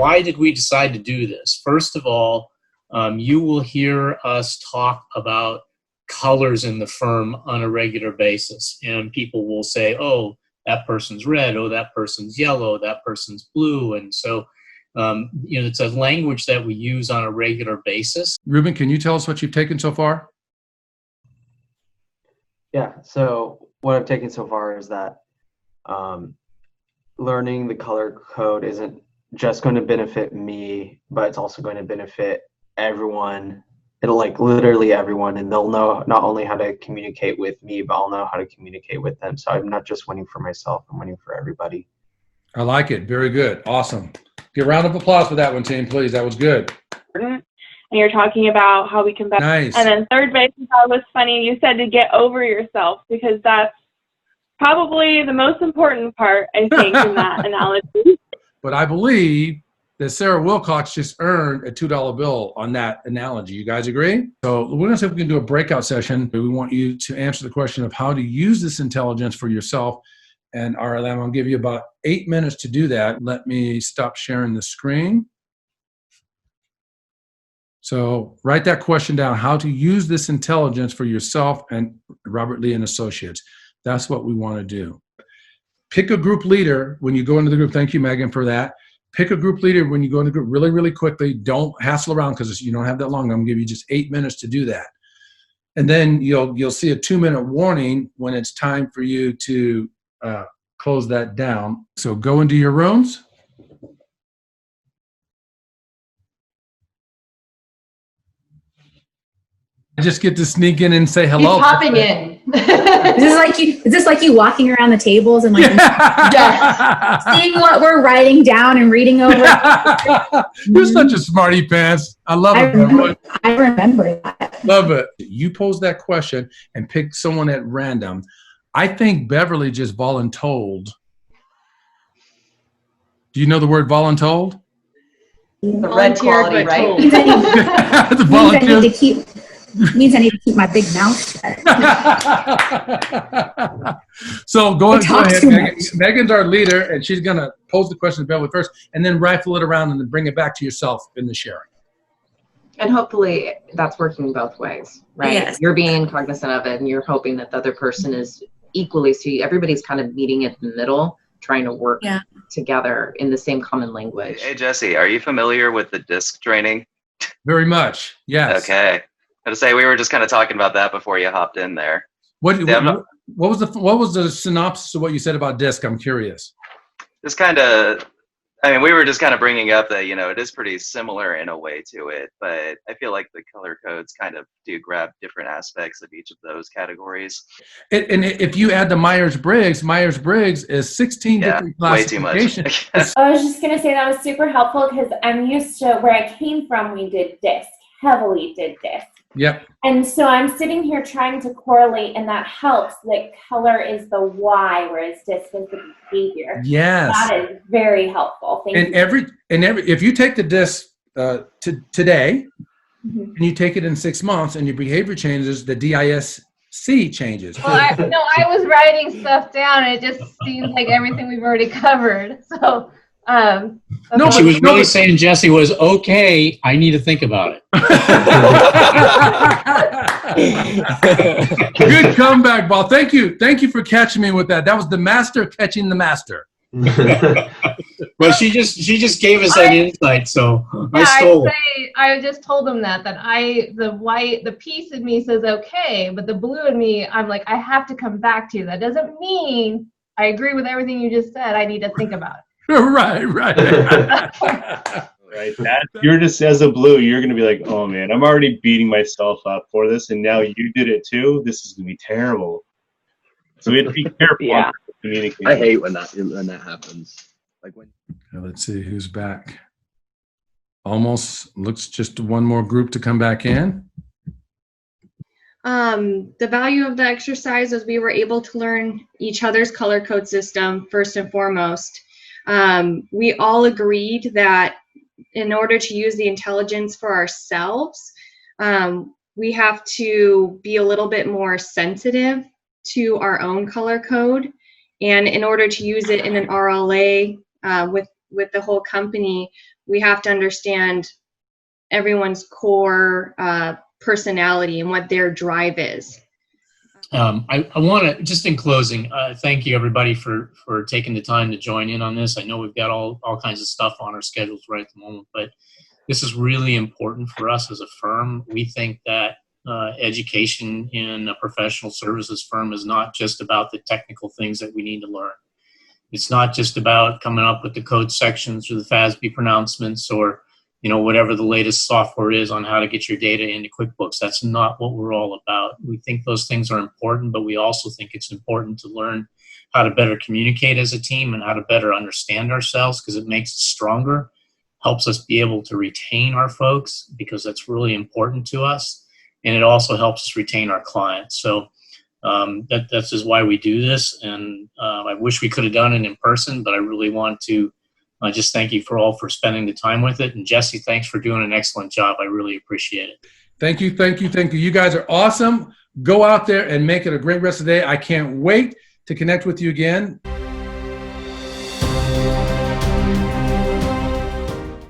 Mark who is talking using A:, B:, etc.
A: why did we decide to do this? First of all, you will hear us talk about colors in the firm on a regular basis. And people will say, oh, that person's red, oh, that person's yellow, that person's blue. And so, it's a language that we use on a regular basis.
B: Ruben, can you tell us what you've taken so far?
C: Yeah, so what I've taken so far is that learning the color code isn't just going to benefit me, but it's also going to benefit everyone. It'll literally everyone, and they'll know not only how to communicate with me, but I'll know how to communicate with them. So I'm not just winning for myself, I'm winning for everybody.
B: I like it. Very good. Awesome. Give a round of applause for that one, team, please. That was good.
D: And you're talking about how we can better.
B: Nice.
D: And then third base, I thought was funny. You said to get over yourself, because that's probably the most important part, I think, in that analogy.
B: But I believe that Sarah Wilcox just earned a $2 bill on that analogy. You guys agree? So we're going to see if we can do a breakout session. We want you to answer the question of how to use this intelligence for yourself. And RLA, I'm going to give you about 8 minutes to do that. Let me stop sharing the screen. So write that question down, how to use this intelligence for yourself and Robert Lee and Associates. That's what we want to do. Pick a group leader when you go into the group. Thank you, Megan, for that. Pick a group leader when you go into the group really, really quickly. Don't hassle around because you don't have that long. I'm going to give you just 8 minutes to do that. And then you'll see a 2-minute warning when it's time for you to close that down. So go into your rooms. I just get to sneak in and say hello.
E: He's popping in.
F: Is this like you walking around the tables and seeing what we're writing down and reading over?
B: You're such a smarty pants. I love it.
F: I remember that.
B: Love it. You pose that question and pick someone at random. I think Beverly just voluntold. Do you know the word voluntold?
E: The red quality, right?
B: The volunteer.
F: Means I need to keep my big mouth shut.
B: So go ahead. Megan's our leader, and she's going to pose the question to Beverly first, and then rifle it around and then bring it back to yourself in the sharing.
E: And hopefully that's working both ways, right?
F: Yes.
E: You're being cognizant of it, and you're hoping that the other person is equally. So everybody's kind of meeting in the middle, trying to work together in the same common language.
G: Hey, Jesse, are you familiar with the DISC training?
B: Very much, yes.
G: Okay. I was to say we were just kind of talking about that before you hopped in there.
B: What was the synopsis of what you said about DISC? I'm curious.
G: Just kind of, we were just kind of bringing up that, it is pretty similar in a way to it, but I feel like the color codes kind of do grab different aspects of each of those categories.
B: And if you add the Myers-Briggs is 16 different classifications.
H: I was just going to say that was super helpful because I'm used to where I came from, we did DISC, heavily did DISC.
B: Yep.
H: And so I'm sitting here trying to correlate, and that helps. Like color is the why, whereas DISC is the behavior.
B: Yes.
H: That is very helpful. Thank you.
B: If you take the DISC today,
H: mm-hmm.
B: and you take it in 6 months, and your behavior changes, the DISC changes.
I: Well, I was writing stuff down, and it just seems like everything we've already covered. So.
A: No, she was really saying Jesse was okay. I need to think about it.
B: Good comeback, Ball. Thank you for catching me with that. That was the master catching the master.
A: Well, she just gave us that insight, so I stole it.
I: I just told him that the piece in me says okay, but the blue in me, I'm like, I have to come back to. That doesn't mean I agree with everything you just said. I need to think about it.
B: Right.
J: Right. You're just, as a blue, you're going to be like, oh man, I'm already beating myself up for this, and now you did it too. This is going to be terrible. So we have to be careful.
K: Yeah.
J: Communicating.
K: I hate when that happens.
B: Let's see who's back. Almost looks just one more group to come back in.
L: The value of the exercise is we were able to learn each other's color code system first and foremost. We all agreed that in order to use the intelligence for ourselves, we have to be a little bit more sensitive to our own color code. And in order to use it in an RLA with the whole company, we have to understand everyone's core personality and what their drive is.
A: I want to, just in closing, thank you everybody for taking the time to join in on this. I know we've got all kinds of stuff on our schedules right at the moment, but this is really important for us as a firm. We think that education in a professional services firm is not just about the technical things that we need to learn. It's not just about coming up with the code sections or the FASB pronouncements or, you know, whatever the latest software is on how to get your data into QuickBooks. That's not what we're all about. We think those things are important, but we also think it's important to learn how to better communicate as a team and how to better understand ourselves, because it makes us stronger, helps us be able to retain our folks, because that's really important to us, and it also helps us retain our clients. So that's just why we do this, and I wish we could have done it in person, but I really want to just thank you for spending the time with it. And Jesse, thanks for doing an excellent job. I really appreciate it.
B: Thank you, thank you, thank you. You guys are awesome. Go out there and make it a great rest of the day. I can't wait to connect with you again.